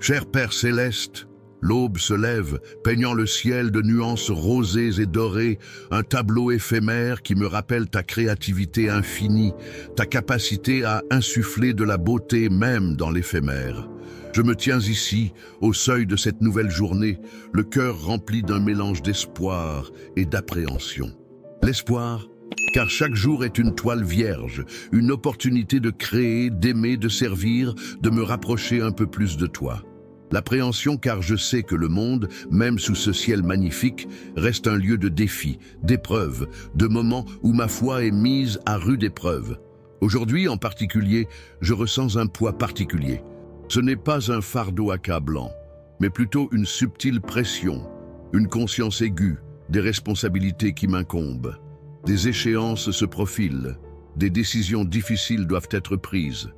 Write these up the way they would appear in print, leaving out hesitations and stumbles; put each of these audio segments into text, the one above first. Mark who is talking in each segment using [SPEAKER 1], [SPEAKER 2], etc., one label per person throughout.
[SPEAKER 1] Cher Père céleste, l'aube se lève, peignant le ciel de nuances rosées et dorées, un tableau éphémère qui me rappelle ta créativité infinie, ta capacité à insuffler de la beauté même dans l'éphémère. Je me tiens ici, au seuil de cette nouvelle journée, le cœur rempli d'un mélange d'espoir et d'appréhension. L'espoir, car chaque jour est une toile vierge, une opportunité de créer, d'aimer, de servir, de me rapprocher un peu plus de toi. L'appréhension, car je sais que le monde, même sous ce ciel magnifique, reste un lieu de défis, d'épreuves, de moments où ma foi est mise à rude épreuve. Aujourd'hui, en particulier, je ressens un poids particulier. Ce n'est pas un fardeau accablant, mais plutôt une subtile pression, une conscience aiguë, des responsabilités qui m'incombent. Des échéances se profilent, des décisions difficiles doivent être prises,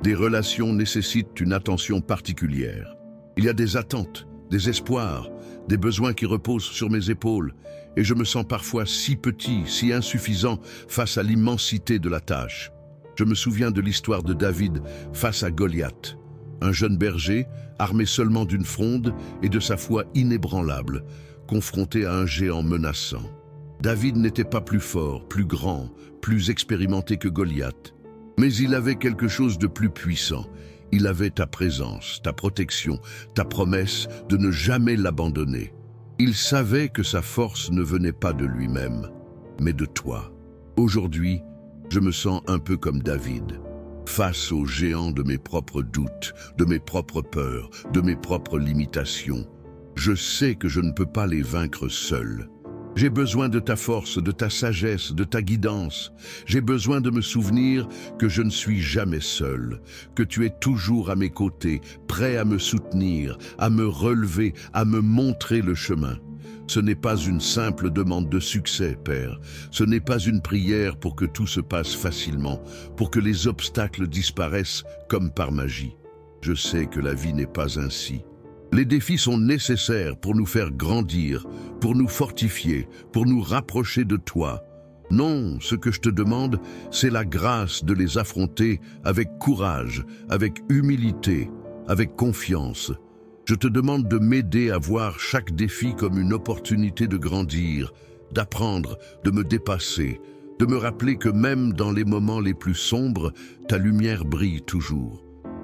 [SPEAKER 1] des relations nécessitent une attention particulière. Il y a des attentes, des espoirs, des besoins qui reposent sur mes épaules, et je me sens parfois si petit, si insuffisant face à l'immensité de la tâche. Je me souviens de l'histoire de David face à Goliath, un jeune berger, armé seulement d'une fronde et de sa foi inébranlable, confronté à un géant menaçant. David n'était pas plus fort, plus grand, plus expérimenté que Goliath, mais il avait quelque chose de plus puissant. Il avait ta présence, ta protection, ta promesse de ne jamais l'abandonner. Il savait que sa force ne venait pas de lui-même, mais de toi. Aujourd'hui, je me sens un peu comme David, face aux géants de mes propres doutes, de mes propres peurs, de mes propres limitations. Je sais que je ne peux pas les vaincre seul. J'ai besoin de ta force, de ta sagesse, de ta guidance. J'ai besoin de me souvenir que je ne suis jamais seul, que tu es toujours à mes côtés, prêt à me soutenir, à me relever, à me montrer le chemin. Ce n'est pas une simple demande de succès, Père. Ce n'est pas une prière pour que tout se passe facilement, pour que les obstacles disparaissent comme par magie. Je sais que la vie n'est pas ainsi. Les défis sont nécessaires pour nous faire grandir, pour nous fortifier, pour nous rapprocher de toi. Non, ce que je te demande, c'est la grâce de les affronter avec courage, avec humilité, avec confiance. Je te demande de m'aider à voir chaque défi comme une opportunité de grandir, d'apprendre, de me dépasser, de me rappeler que même dans les moments les plus sombres, ta lumière brille toujours.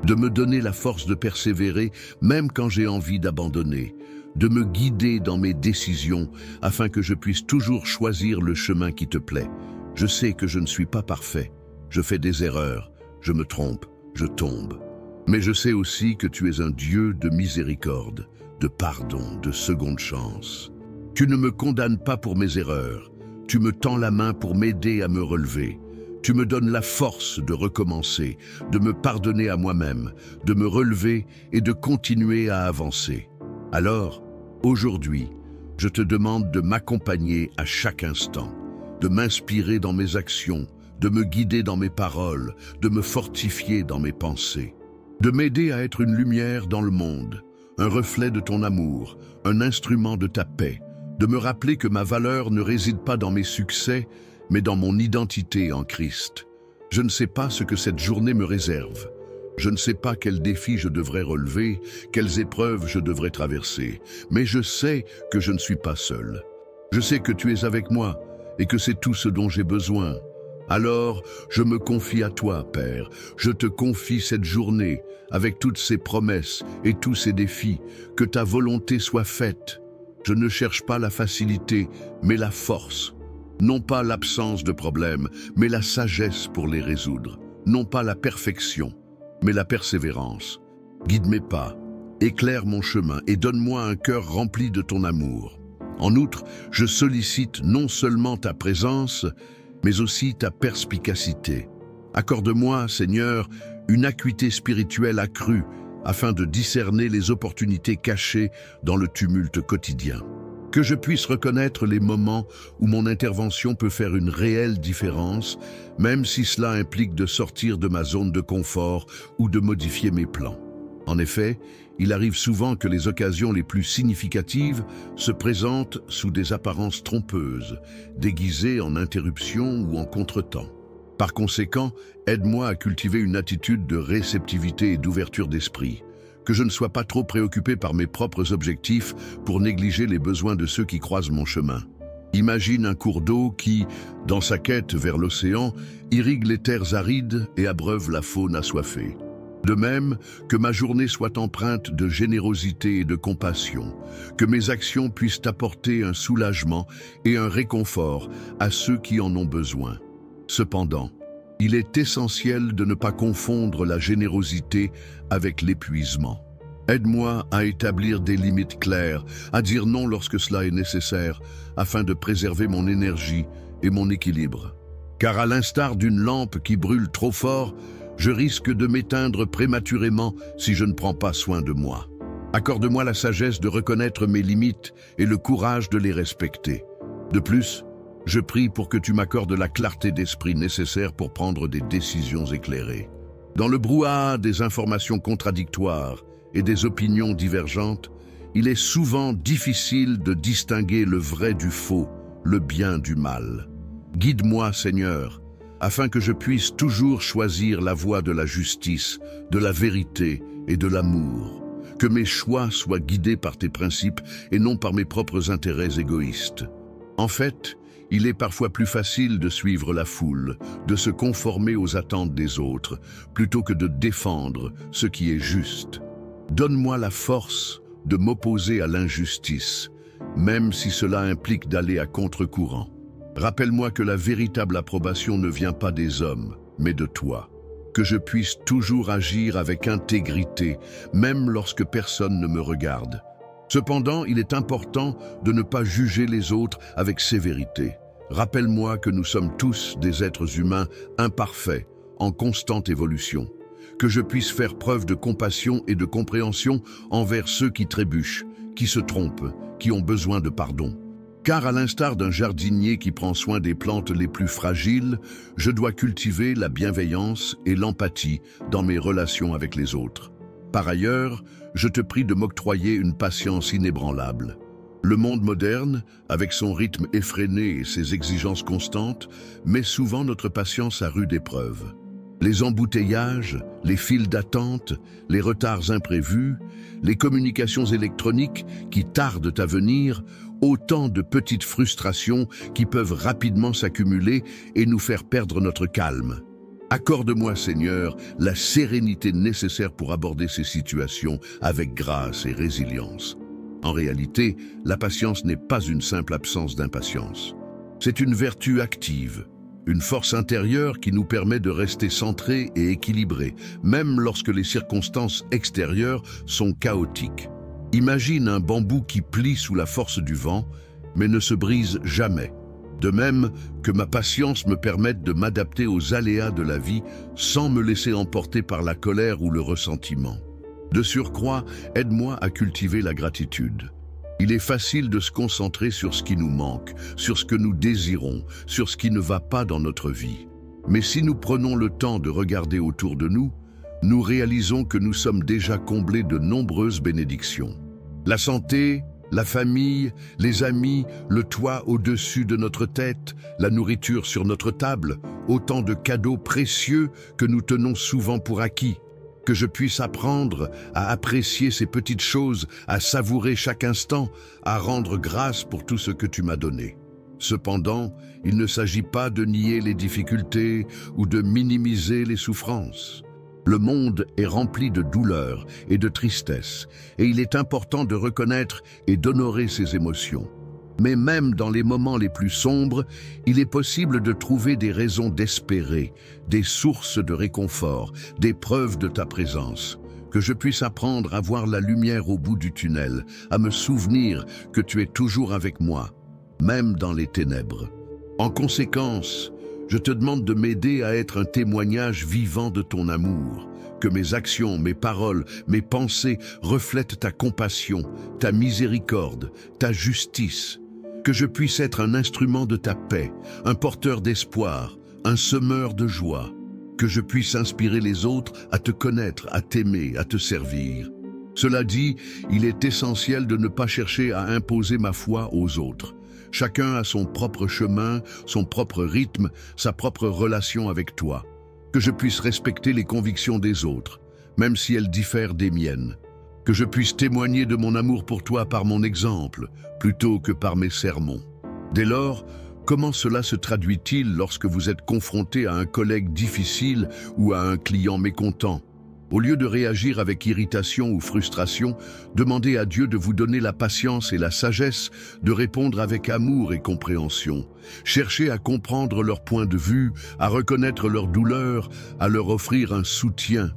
[SPEAKER 1] De me donner la force de persévérer même quand j'ai envie d'abandonner, de me guider dans mes décisions afin que je puisse toujours choisir le chemin qui te plaît. Je sais que je ne suis pas parfait, je fais des erreurs, je me trompe, je tombe. Mais je sais aussi que tu es un Dieu de miséricorde, de pardon, de seconde chance. Tu ne me condamnes pas pour mes erreurs, tu me tends la main pour m'aider à me relever. Tu me donnes la force de recommencer, de me pardonner à moi-même, de me relever et de continuer à avancer. Alors, aujourd'hui, je te demande de m'accompagner à chaque instant, de m'inspirer dans mes actions, de me guider dans mes paroles, de me fortifier dans mes pensées, de m'aider à être une lumière dans le monde, un reflet de ton amour, un instrument de ta paix, de me rappeler que ma valeur ne réside pas dans mes succès, mais dans mon identité en Christ. Je ne sais pas ce que cette journée me réserve. Je ne sais pas quels défis je devrais relever, quelles épreuves je devrais traverser, mais je sais que je ne suis pas seul. Je sais que tu es avec moi et que c'est tout ce dont j'ai besoin. Alors, je me confie à toi, Père. Je te confie cette journée avec toutes ces promesses et tous ces défis. Que ta volonté soit faite. Je ne cherche pas la facilité, mais la force. Non pas l'absence de problèmes, mais la sagesse pour les résoudre. Non pas la perfection, mais la persévérance. Guide mes pas, éclaire mon chemin et donne-moi un cœur rempli de ton amour. En outre, je sollicite non seulement ta présence, mais aussi ta perspicacité. Accorde-moi, Seigneur, une acuité spirituelle accrue afin de discerner les opportunités cachées dans le tumulte quotidien. Que je puisse reconnaître les moments où mon intervention peut faire une réelle différence, même si cela implique de sortir de ma zone de confort ou de modifier mes plans. En effet, il arrive souvent que les occasions les plus significatives se présentent sous des apparences trompeuses, déguisées en interruptions ou en contretemps. Par conséquent, aide-moi à cultiver une attitude de réceptivité et d'ouverture d'esprit, que je ne sois pas trop préoccupé par mes propres objectifs pour négliger les besoins de ceux qui croisent mon chemin. Imagine un cours d'eau qui, dans sa quête vers l'océan, irrigue les terres arides et abreuve la faune assoiffée. De même, que ma journée soit empreinte de générosité et de compassion, que mes actions puissent apporter un soulagement et un réconfort à ceux qui en ont besoin. Cependant, il est essentiel de ne pas confondre la générosité avec l'épuisement. Aide-moi à établir des limites claires, à dire non lorsque cela est nécessaire, afin de préserver mon énergie et mon équilibre. Car à l'instar d'une lampe qui brûle trop fort, je risque de m'éteindre prématurément si je ne prends pas soin de moi. Accorde-moi la sagesse de reconnaître mes limites et le courage de les respecter. De plus, je prie pour que tu m'accordes la clarté d'esprit nécessaire pour prendre des décisions éclairées. Dans le brouhaha des informations contradictoires et des opinions divergentes, il est souvent difficile de distinguer le vrai du faux, le bien du mal. Guide-moi, Seigneur, afin que je puisse toujours choisir la voie de la justice, de la vérité et de l'amour. Que mes choix soient guidés par tes principes et non par mes propres intérêts égoïstes. En fait, il est parfois plus facile de suivre la foule, de se conformer aux attentes des autres, plutôt que de défendre ce qui est juste. Donne-moi la force de m'opposer à l'injustice, même si cela implique d'aller à contre-courant. Rappelle-moi que la véritable approbation ne vient pas des hommes, mais de toi. Que je puisse toujours agir avec intégrité, même lorsque personne ne me regarde. Cependant, il est important de ne pas juger les autres avec sévérité. Rappelle-moi que nous sommes tous des êtres humains imparfaits, en constante évolution. Que je puisse faire preuve de compassion et de compréhension envers ceux qui trébuchent, qui se trompent, qui ont besoin de pardon. Car à l'instar d'un jardinier qui prend soin des plantes les plus fragiles, je dois cultiver la bienveillance et l'empathie dans mes relations avec les autres. Par ailleurs, je te prie de m'octroyer une patience inébranlable. Le monde moderne, avec son rythme effréné et ses exigences constantes, met souvent notre patience à rude épreuve. Les embouteillages, les files d'attente, les retards imprévus, les communications électroniques qui tardent à venir, autant de petites frustrations qui peuvent rapidement s'accumuler et nous faire perdre notre calme. Accorde-moi, Seigneur, la sérénité nécessaire pour aborder ces situations avec grâce et résilience. En réalité, la patience n'est pas une simple absence d'impatience. C'est une vertu active, une force intérieure qui nous permet de rester centrés et équilibrés, même lorsque les circonstances extérieures sont chaotiques. Imagine un bambou qui plie sous la force du vent, mais ne se brise jamais. De même que ma patience me permette de m'adapter aux aléas de la vie sans me laisser emporter par la colère ou le ressentiment. De surcroît, aide-moi à cultiver la gratitude. Il est facile de se concentrer sur ce qui nous manque, sur ce que nous désirons, sur ce qui ne va pas dans notre vie. Mais si nous prenons le temps de regarder autour de nous, nous réalisons que nous sommes déjà comblés de nombreuses bénédictions. La santé, la famille, les amis, le toit au-dessus de notre tête, la nourriture sur notre table, autant de cadeaux précieux que nous tenons souvent pour acquis. Que je puisse apprendre à apprécier ces petites choses, à savourer chaque instant, à rendre grâce pour tout ce que tu m'as donné. Cependant, il ne s'agit pas de nier les difficultés ou de minimiser les souffrances. Le monde est rempli de douleur et de tristesse, et il est important de reconnaître et d'honorer ces émotions. Mais même dans les moments les plus sombres, il est possible de trouver des raisons d'espérer, des sources de réconfort, des preuves de ta présence. Que je puisse apprendre à voir la lumière au bout du tunnel, à me souvenir que tu es toujours avec moi, même dans les ténèbres. En conséquence, je te demande de m'aider à être un témoignage vivant de ton amour, que mes actions, mes paroles, mes pensées reflètent ta compassion, ta miséricorde, ta justice, que je puisse être un instrument de ta paix, un porteur d'espoir, un semeur de joie, que je puisse inspirer les autres à te connaître, à t'aimer, à te servir. Cela dit, il est essentiel de ne pas chercher à imposer ma foi aux autres. Chacun a son propre chemin, son propre rythme, sa propre relation avec toi. Que je puisse respecter les convictions des autres, même si elles diffèrent des miennes. que je puisse témoigner de mon amour pour toi par mon exemple, plutôt que par mes sermons. Dès lors, comment cela se traduit-il lorsque vous êtes confronté à un collègue difficile ou à un client mécontent? Au lieu de réagir avec irritation ou frustration, demandez à Dieu de vous donner la patience et la sagesse de répondre avec amour et compréhension. Cherchez à comprendre leur point de vue, à reconnaître leur douleur, à leur offrir un soutien.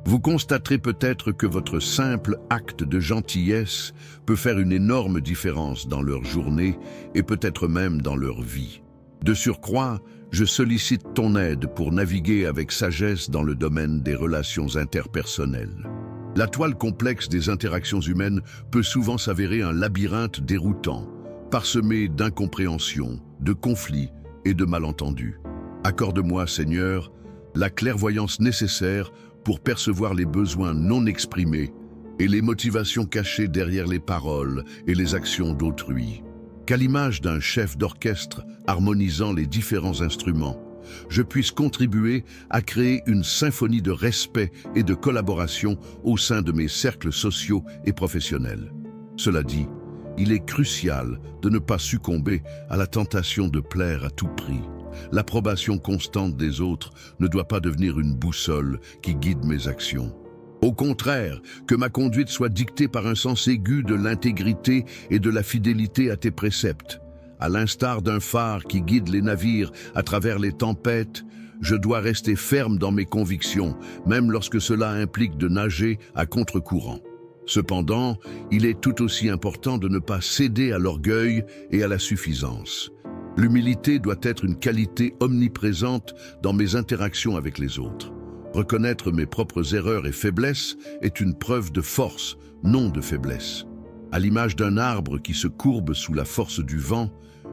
[SPEAKER 1] Vous constaterez peut-être que votre simple acte de gentillesse peut faire une énorme différence dans leur journée et peut-être même dans leur vie. De surcroît, je sollicite ton aide pour naviguer avec sagesse dans le domaine des relations interpersonnelles. La toile complexe des interactions humaines peut souvent s'avérer un labyrinthe déroutant, parsemé d'incompréhensions, de conflits et de malentendus. Accorde-moi, Seigneur, la clairvoyance nécessaire pour percevoir les besoins non exprimés et les motivations cachées derrière les paroles et les actions d'autrui. Qu'à l'image d'un chef d'orchestre harmonisant les différents instruments, je puisse contribuer à créer une symphonie de respect et de collaboration au sein de mes cercles sociaux et professionnels. Cela dit, il est crucial de ne pas succomber à la tentation de plaire à tout prix. L'approbation constante des autres ne doit pas devenir une boussole qui guide mes actions. Au contraire, que ma conduite soit dictée par un sens aigu de l'intégrité et de la fidélité à tes préceptes. À l'instar d'un phare qui guide les navires à travers les tempêtes, je dois rester ferme dans mes convictions, même lorsque cela implique de nager à contre-courant. Cependant, il est tout aussi important de ne pas céder à l'orgueil et à la suffisance. L'humilité doit être une qualité omniprésente dans mes interactions avec les autres. Reconnaître mes propres erreurs et faiblesses est une preuve de force, non de faiblesse. À l'image d'un arbre qui se courbe sous la force du vent,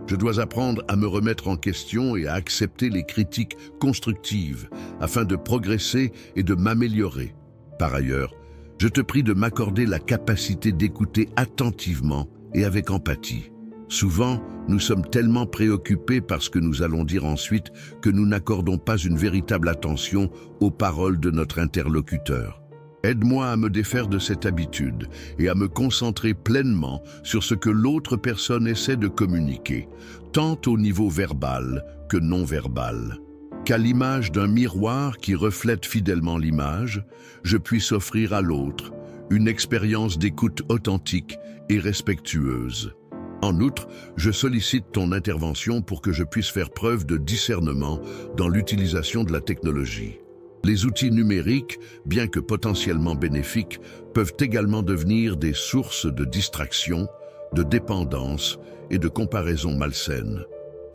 [SPEAKER 1] je dois apprendre à me remettre en question et à accepter les critiques constructives afin de progresser et de m'améliorer. Par ailleurs, je te prie de m'accorder la capacité d'écouter attentivement et avec empathie. Souvent, nous sommes tellement préoccupés par ce que nous allons dire ensuite que nous n'accordons pas une véritable attention aux paroles de notre interlocuteur. Aide-moi à me défaire de cette habitude et à me concentrer pleinement sur ce que l'autre personne essaie de communiquer, tant au niveau verbal que non verbal. Qu'à l'image d'un miroir qui reflète fidèlement l'image, je puisse offrir à l'autre une expérience d'écoute authentique et respectueuse. En outre, je sollicite ton intervention pour que je puisse faire preuve de discernement dans l'utilisation de la technologie. Les outils numériques, bien que potentiellement bénéfiques, peuvent également devenir des sources de distraction, de dépendance et de comparaison malsaine.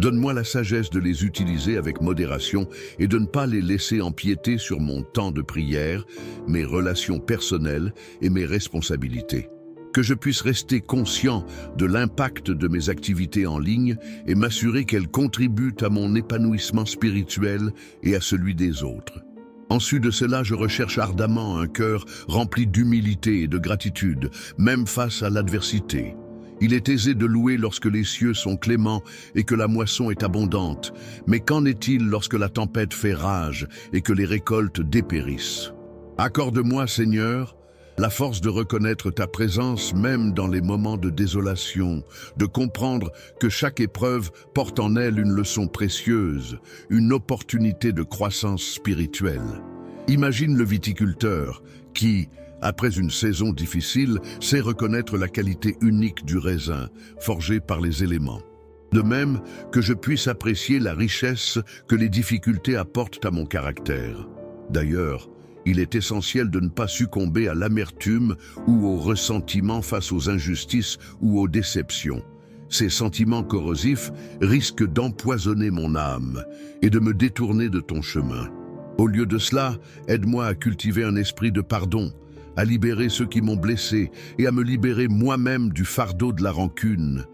[SPEAKER 1] Donne-moi la sagesse de les utiliser avec modération et de ne pas les laisser empiéter sur mon temps de prière, mes relations personnelles et mes responsabilités. Que je puisse rester conscient de l'impact de mes activités en ligne et m'assurer qu'elles contribuent à mon épanouissement spirituel et à celui des autres. En sus de cela, je recherche ardemment un cœur rempli d'humilité et de gratitude, même face à l'adversité. Il est aisé de louer lorsque les cieux sont cléments et que la moisson est abondante, mais qu'en est-il lorsque la tempête fait rage et que les récoltes dépérissent? Accorde-moi, Seigneur, la force de reconnaître ta présence même dans les moments de désolation, de comprendre que chaque épreuve porte en elle une leçon précieuse, une opportunité de croissance spirituelle. Imagine le viticulteur qui, après une saison difficile, sait reconnaître la qualité unique du raisin, forgé par les éléments. De même que je puisse apprécier la richesse que les difficultés apportent à mon caractère. D'ailleurs, il est essentiel de ne pas succomber à l'amertume ou au ressentiment face aux injustices ou aux déceptions. Ces sentiments corrosifs risquent d'empoisonner mon âme et de me détourner de ton chemin. Au lieu de cela, aide-moi à cultiver un esprit de pardon, à libérer ceux qui m'ont blessé et à me libérer moi-même du fardeau de la rancune.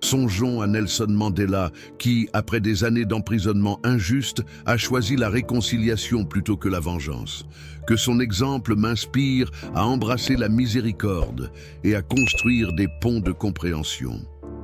[SPEAKER 1] Songeons à Nelson Mandela qui, après des années d'emprisonnement injuste, a choisi la réconciliation plutôt que la vengeance. Que son exemple m'inspire à embrasser la miséricorde et à construire des ponts de compréhension.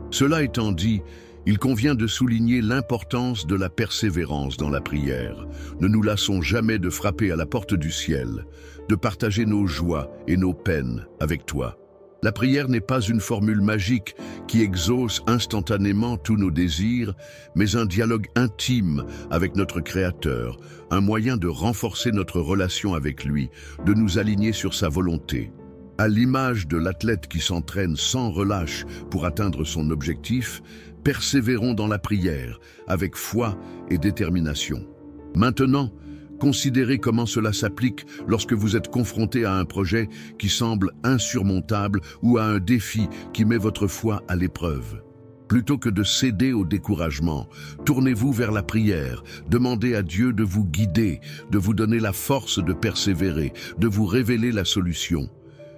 [SPEAKER 1] Cela étant dit, Il convient de souligner l'importance de la persévérance dans la prière. Ne nous lassons jamais de frapper à la porte du ciel, de partager nos joies et nos peines avec toi. La prière n'est pas une formule magique qui exauce instantanément tous nos désirs, mais un dialogue intime avec notre Créateur, un moyen de renforcer notre relation avec lui, de nous aligner sur sa volonté. À l'image de l'athlète qui s'entraîne sans relâche pour atteindre son objectif, persévérons dans la prière, avec foi et détermination. Maintenant, considérez comment cela s'applique lorsque vous êtes confronté à un projet qui semble insurmontable ou à un défi qui met votre foi à l'épreuve. Plutôt que de céder au découragement, tournez-vous vers la prière, demandez à Dieu de vous guider, de vous donner la force de persévérer, de vous révéler la solution.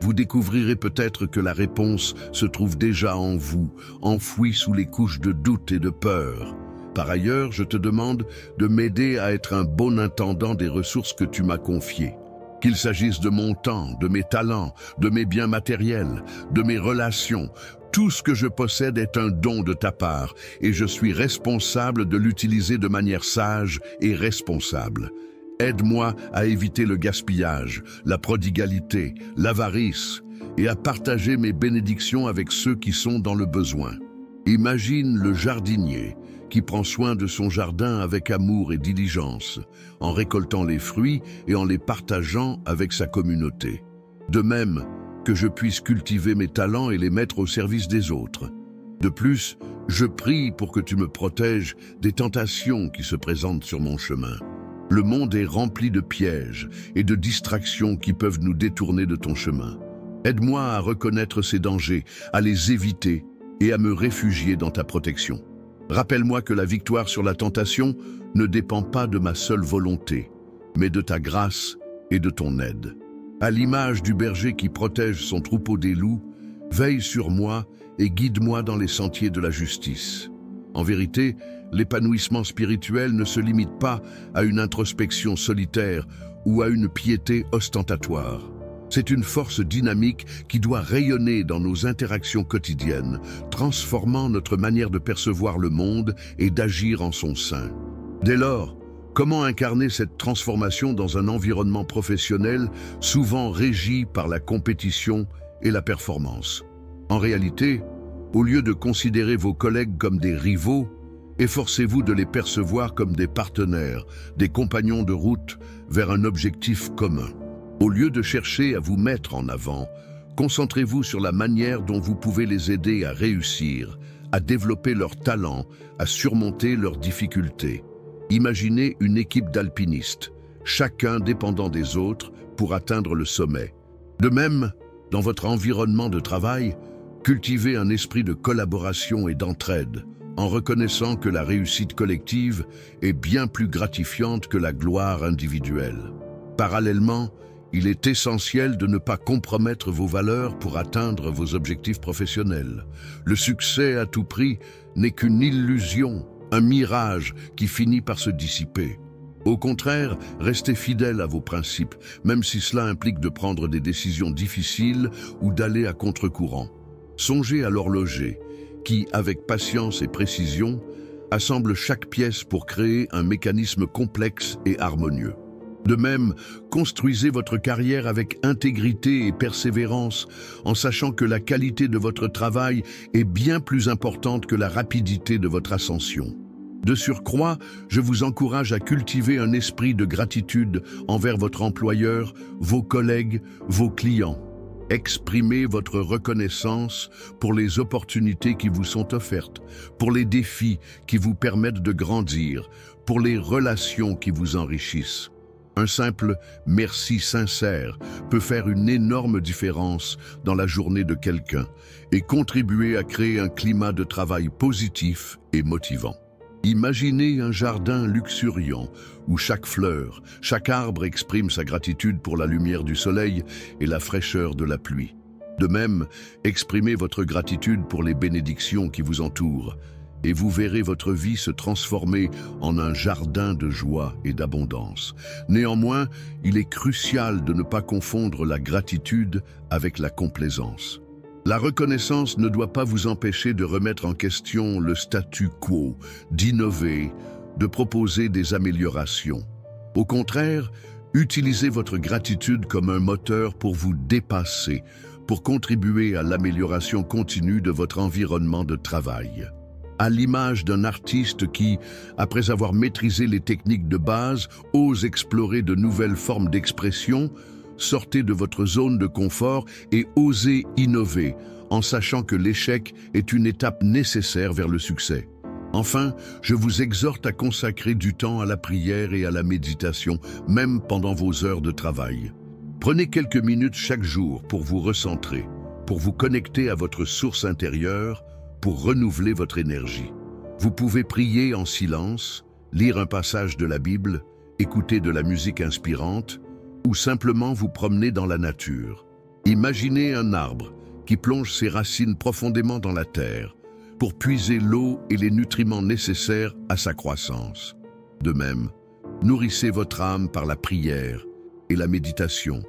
[SPEAKER 1] Vous découvrirez peut-être que la réponse se trouve déjà en vous, enfouie sous les couches de doute et de peur. Par ailleurs, je te demande de m'aider à être un bon intendant des ressources que tu m'as confiées. Qu'il s'agisse de mon temps, de mes talents, de mes biens matériels, de mes relations, tout ce que je possède est un don de ta part et je suis responsable de l'utiliser de manière sage et responsable. Aide-moi à éviter le gaspillage, la prodigalité, l'avarice et à partager mes bénédictions avec ceux qui sont dans le besoin. Imagine le jardinier qui prend soin de son jardin avec amour et diligence, en récoltant les fruits et en les partageant avec sa communauté. De même que je puisse cultiver mes talents et les mettre au service des autres. De plus, je prie pour que tu me protèges des tentations qui se présentent sur mon chemin. Le monde est rempli de pièges et de distractions qui peuvent nous détourner de ton chemin. Aide-moi à reconnaître ces dangers, à les éviter et à me réfugier dans ta protection. Rappelle-moi que la victoire sur la tentation ne dépend pas de ma seule volonté, mais de ta grâce et de ton aide. À l'image du berger qui protège son troupeau des loups, veille sur moi et guide-moi dans les sentiers de la justice. En vérité, l'épanouissement spirituel ne se limite pas à une introspection solitaire ou à une piété ostentatoire. C'est une force dynamique qui doit rayonner dans nos interactions quotidiennes, transformant notre manière de percevoir le monde et d'agir en son sein. Dès lors, comment incarner cette transformation dans un environnement professionnel souvent régi par la compétition et la performance? En réalité, au lieu de considérer vos collègues comme des rivaux, efforcez-vous de les percevoir comme des partenaires, des compagnons de route vers un objectif commun. Au lieu de chercher à vous mettre en avant, concentrez-vous sur la manière dont vous pouvez les aider à réussir, à développer leurs talents, à surmonter leurs difficultés. Imaginez une équipe d'alpinistes, chacun dépendant des autres pour atteindre le sommet. De même, dans votre environnement de travail, cultivez un esprit de collaboration et d'entraide, en reconnaissant que la réussite collective est bien plus gratifiante que la gloire individuelle. Parallèlement, il est essentiel de ne pas compromettre vos valeurs pour atteindre vos objectifs professionnels. Le succès à tout prix n'est qu'une illusion, un mirage qui finit par se dissiper. Au contraire, restez fidèles à vos principes, même si cela implique de prendre des décisions difficiles ou d'aller à contre-courant. Songez à l'horloger, qui, avec patience et précision, assemble chaque pièce pour créer un mécanisme complexe et harmonieux. De même, construisez votre carrière avec intégrité et persévérance, en sachant que la qualité de votre travail est bien plus importante que la rapidité de votre ascension. De surcroît, je vous encourage à cultiver un esprit de gratitude envers votre employeur, vos collègues, vos clients. Exprimez votre reconnaissance pour les opportunités qui vous sont offertes, pour les défis qui vous permettent de grandir, pour les relations qui vous enrichissent. Un simple merci sincère peut faire une énorme différence dans la journée de quelqu'un et contribuer à créer un climat de travail positif et motivant. Imaginez un jardin luxuriant où chaque fleur, chaque arbre exprime sa gratitude pour la lumière du soleil et la fraîcheur de la pluie. De même, exprimez votre gratitude pour les bénédictions qui vous entourent et vous verrez votre vie se transformer en un jardin de joie et d'abondance. Néanmoins, il est crucial de ne pas confondre la gratitude avec la complaisance. La reconnaissance ne doit pas vous empêcher de remettre en question le statu quo, d'innover, de proposer des améliorations. Au contraire, utilisez votre gratitude comme un moteur pour vous dépasser, pour contribuer à l'amélioration continue de votre environnement de travail. À l'image d'un artiste qui, après avoir maîtrisé les techniques de base, ose explorer de nouvelles formes d'expression, sortez de votre zone de confort et osez innover, en sachant que l'échec est une étape nécessaire vers le succès. Enfin, je vous exhorte à consacrer du temps à la prière et à la méditation, même pendant vos heures de travail. Prenez quelques minutes chaque jour pour vous recentrer, pour vous connecter à votre source intérieure, pour renouveler votre énergie. Vous pouvez prier en silence, lire un passage de la Bible, écouter de la musique inspirante, ou simplement vous promener dans la nature. Imaginez un arbre qui plonge ses racines profondément dans la terre pour puiser l'eau et les nutriments nécessaires à sa croissance. De même, nourrissez votre âme par la prière et la méditation,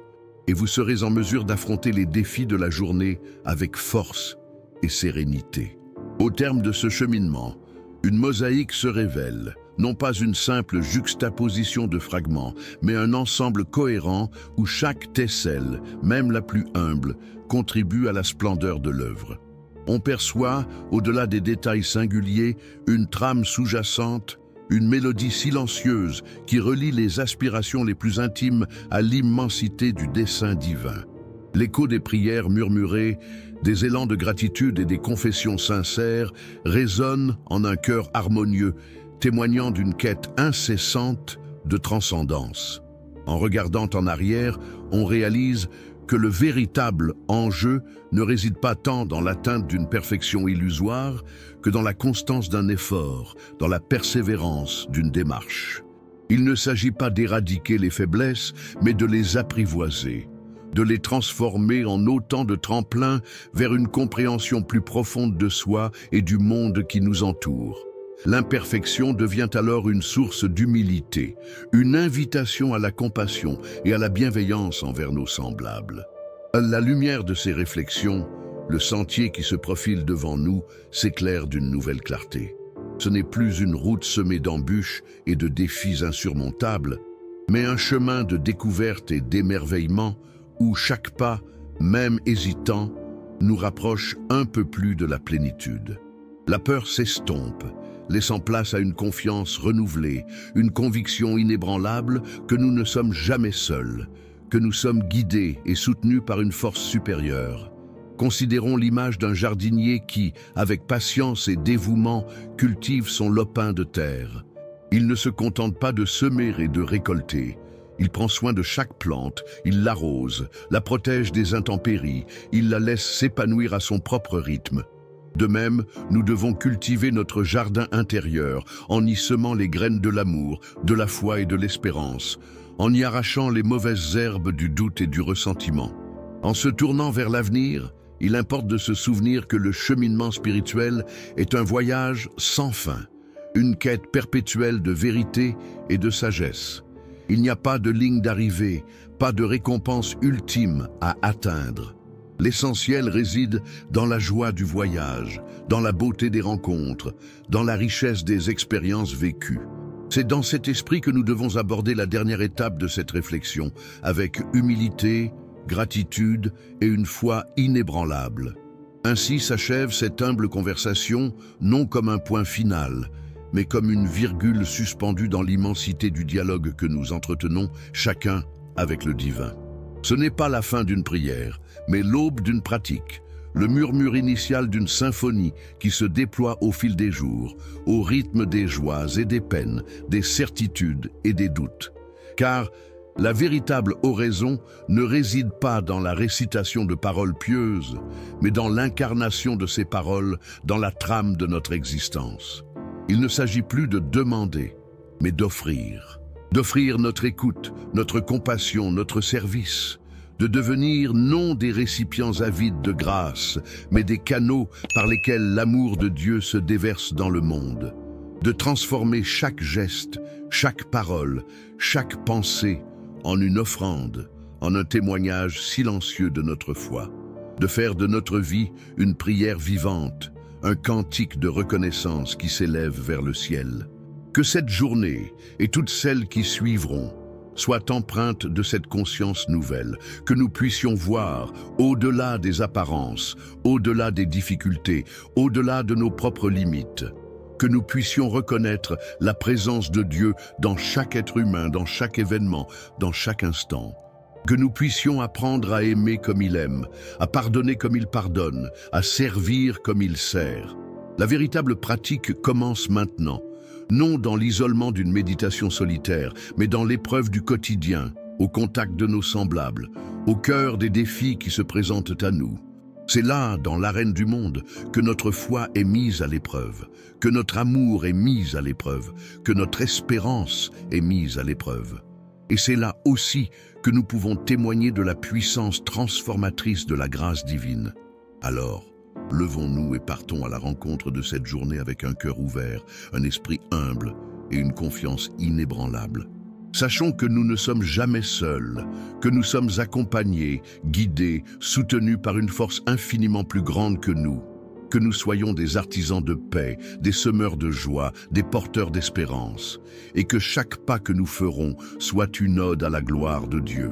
[SPEAKER 1] et vous serez en mesure d'affronter les défis de la journée avec force et sérénité. Au terme de ce cheminement, une mosaïque se révèle, non pas une simple juxtaposition de fragments, mais un ensemble cohérent où chaque tesselle, même la plus humble, contribue à la splendeur de l'œuvre. On perçoit, au-delà des détails singuliers, une trame sous-jacente, une mélodie silencieuse qui relie les aspirations les plus intimes à l'immensité du dessein divin. L'écho des prières murmurées, des élans de gratitude et des confessions sincères résonnent en un chœur harmonieux, témoignant d'une quête incessante de transcendance. En regardant en arrière, on réalise que le véritable enjeu ne réside pas tant dans l'atteinte d'une perfection illusoire que dans la constance d'un effort, dans la persévérance d'une démarche. Il ne s'agit pas d'éradiquer les faiblesses, mais de les apprivoiser, de les transformer en autant de tremplins vers une compréhension plus profonde de soi et du monde qui nous entoure. L'imperfection devient alors une source d'humilité, une invitation à la compassion et à la bienveillance envers nos semblables. À la lumière de ces réflexions, le sentier qui se profile devant nous s'éclaire d'une nouvelle clarté. Ce n'est plus une route semée d'embûches et de défis insurmontables, mais un chemin de découverte et d'émerveillement où chaque pas, même hésitant, nous rapproche un peu plus de la plénitude. La peur s'estompe, laissant place à une confiance renouvelée, une conviction inébranlable que nous ne sommes jamais seuls, que nous sommes guidés et soutenus par une force supérieure. Considérons l'image d'un jardinier qui, avec patience et dévouement, cultive son lopin de terre. Il ne se contente pas de semer et de récolter. Il prend soin de chaque plante, il l'arrose, la protège des intempéries, il la laisse s'épanouir à son propre rythme. De même, nous devons cultiver notre jardin intérieur en y semant les graines de l'amour, de la foi et de l'espérance, en y arrachant les mauvaises herbes du doute et du ressentiment. En se tournant vers l'avenir, il importe de se souvenir que le cheminement spirituel est un voyage sans fin, une quête perpétuelle de vérité et de sagesse. Il n'y a pas de ligne d'arrivée, pas de récompense ultime à atteindre. L'essentiel réside dans la joie du voyage, dans la beauté des rencontres, dans la richesse des expériences vécues. C'est dans cet esprit que nous devons aborder la dernière étape de cette réflexion, avec humilité, gratitude et une foi inébranlable. Ainsi s'achève cette humble conversation, non comme un point final, mais comme une virgule suspendue dans l'immensité du dialogue que nous entretenons, chacun avec le divin. Ce n'est pas la fin d'une prière, mais l'aube d'une pratique, le murmure initial d'une symphonie qui se déploie au fil des jours, au rythme des joies et des peines, des certitudes et des doutes. Car la véritable oraison ne réside pas dans la récitation de paroles pieuses, mais dans l'incarnation de ces paroles dans la trame de notre existence. Il ne s'agit plus de demander, mais d'offrir. D'offrir notre écoute, notre compassion, notre service, de devenir non des récipients avides de grâce, mais des canaux par lesquels l'amour de Dieu se déverse dans le monde, de transformer chaque geste, chaque parole, chaque pensée en une offrande, en un témoignage silencieux de notre foi. de faire de notre vie une prière vivante, un cantique de reconnaissance qui s'élève vers le ciel. Que cette journée et toutes celles qui suivront soient empreintes de cette conscience nouvelle, que nous puissions voir au-delà des apparences, au-delà des difficultés, au-delà de nos propres limites, que nous puissions reconnaître la présence de Dieu dans chaque être humain, dans chaque événement, dans chaque instant, que nous puissions apprendre à aimer comme il aime, à pardonner comme il pardonne, à servir comme il sert. La véritable pratique commence maintenant, non dans l'isolement d'une méditation solitaire, mais dans l'épreuve du quotidien, au contact de nos semblables, au cœur des défis qui se présentent à nous. C'est là, dans l'arène du monde, que notre foi est mise à l'épreuve, que notre amour est mis à l'épreuve, que notre espérance est mise à l'épreuve. Et c'est là aussi que nous pouvons témoigner de la puissance transformatrice de la grâce divine. Alors, levons-nous et partons à la rencontre de cette journée avec un cœur ouvert, un esprit humble et une confiance inébranlable. Sachons que nous ne sommes jamais seuls, que nous sommes accompagnés, guidés, soutenus par une force infiniment plus grande que nous soyons des artisans de paix, des semeurs de joie, des porteurs d'espérance, et que chaque pas que nous ferons soit une ode à la gloire de Dieu.